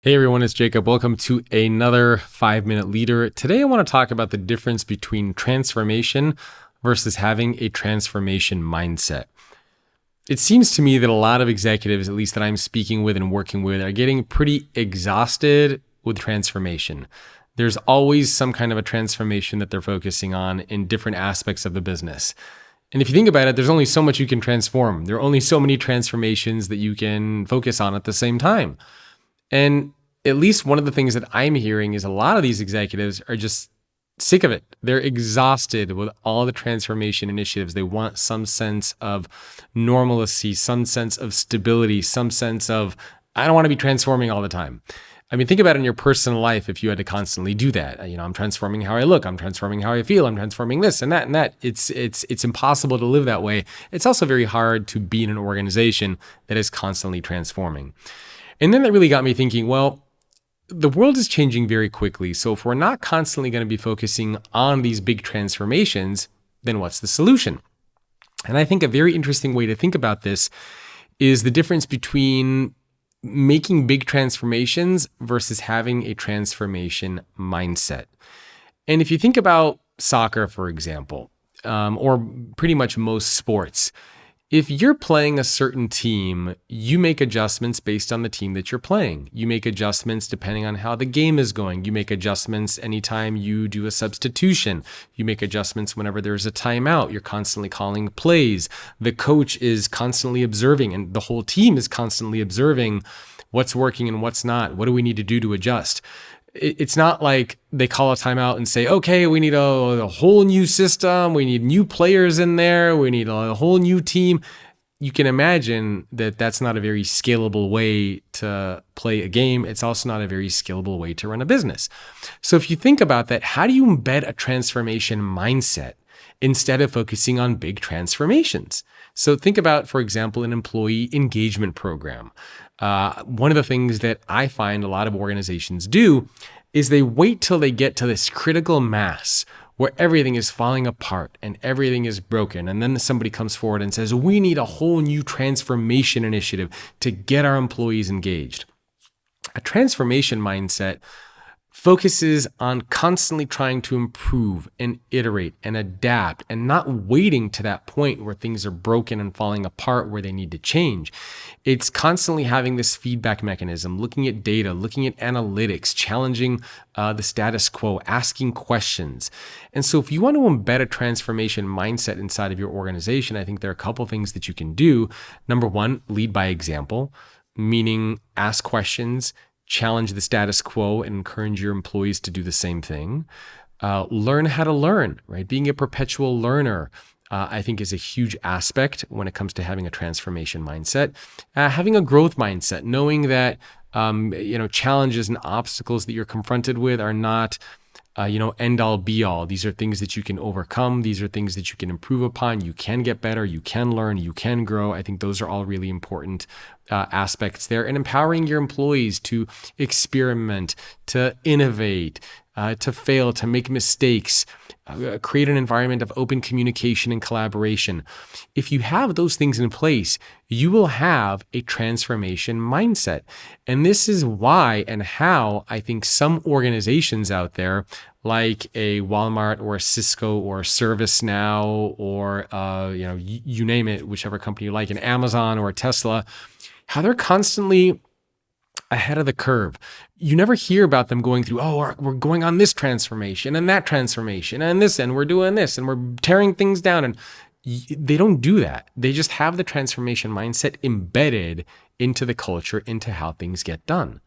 Hey everyone, it's Jacob. Welcome to another 5-Minute Leader. Today I want to talk about the difference between transformation versus having a transformation mindset. It seems to me that a lot of executives, at least that I'm speaking with and working with, are getting pretty exhausted with transformation. There's always some kind of a transformation that they're focusing on in different aspects of the business. And if you think about it, there's only so much you can transform. There are only so many transformations that you can focus on at the same time. And at least one of the things that I'm hearing is a lot of these executives are just sick of it. They're exhausted with all the transformation initiatives. They want some sense of normalcy, some sense of stability, some sense of, I don't want to be transforming all the time. I mean, think about it in your personal life if you had to constantly do that. I'm transforming how I look, I'm transforming how I feel, I'm transforming this and that and that. It's impossible to live that way. It's also very hard to be in an organization that is constantly transforming. And then that really got me thinking, well, the world is changing very quickly. So if we're not constantly going to be focusing on these big transformations, then what's the solution? And I think a very interesting way to think about this is the difference between making big transformations versus having a transformation mindset. And if you think about soccer, for example, or pretty much most sports, if you're playing a certain team, you make adjustments based on the team that you're playing. You make adjustments depending on how the game is going. You make adjustments anytime you do a substitution. You make adjustments whenever there's a timeout. You're constantly calling plays. The coach is constantly observing, and the whole team is constantly observing what's working and what's not. What do we need to do to adjust? It's not like they call a timeout and say, okay, we need a whole new system. We need new players in there. We need a whole new team. You can imagine that that's not a very scalable way to play a game. It's also not a very scalable way to run a business. So if you think about that, how do you embed a transformation mindset instead of focusing on big transformations? So think about, for example, an employee engagement program. One of the things that I find a lot of organizations do is they wait till they get to this critical mass where everything is falling apart and everything is broken. And then somebody comes forward and says, we need a whole new transformation initiative to get our employees engaged. A transformation mindset focuses on constantly trying to improve and iterate and adapt and not waiting to that point where things are broken and falling apart where they need to change. It's constantly having this feedback mechanism, looking at data, looking at analytics, challenging the status quo, asking questions. And so if you want to embed a transformation mindset inside of your organization, I think there are a couple things that you can do. Number one, lead by example, meaning ask questions, challenge the status quo, and encourage your employees to do the same thing. Learn how to learn, right? Being a perpetual learner, I think, is a huge aspect when it comes to having a transformation mindset. Having a growth mindset, knowing that challenges and obstacles that you're confronted with are not end all be all. These are things that you can overcome. These are things that you can improve upon. You can get better. You can learn. You can grow. I think those are all really important aspects there. And empowering your employees to experiment, to innovate, to fail, to make mistakes, create an environment of open communication and collaboration. If you have those things in place, you will have a transformation mindset. And this is why and how I think some organizations out there, like a Walmart or a Cisco or a ServiceNow or you name it, whichever company you like, an Amazon or a Tesla, how they're constantly ahead of the curve. You never hear about them going through, we're going on this transformation and that transformation and this, and we're doing this and we're tearing things down. And they don't do that. They just have the transformation mindset embedded into the culture, into how things get done.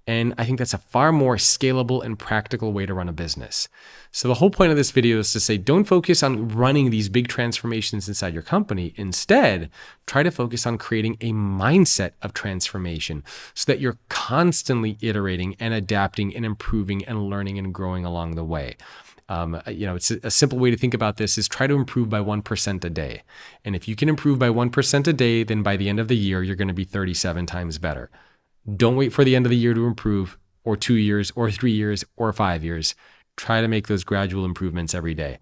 And I think that's a far more scalable and practical way to run a business. So the whole point of this video is to say, don't focus on running these big transformations inside your company. Instead, try to focus on creating a mindset of transformation so that you're constantly iterating and adapting and improving and learning and growing along the way. It's a simple way to think about this is try to improve by 1% a day. And if you can improve by 1% a day, then by the end of the year, you're going to be 37 times better. Don't wait for the end of the year to improve, or 2 years, or 3 years, or 5 years. Try to make those gradual improvements every day.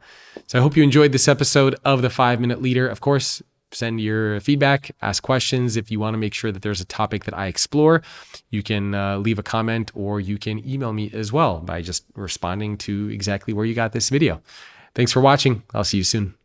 So I hope you enjoyed this episode of the 5-Minute Leader. Of course, send your feedback, ask questions. If you want to make sure that there's a topic that I explore, you can leave a comment, or you can email me as well by just responding to exactly where you got this video. Thanks for watching. I'll see you soon.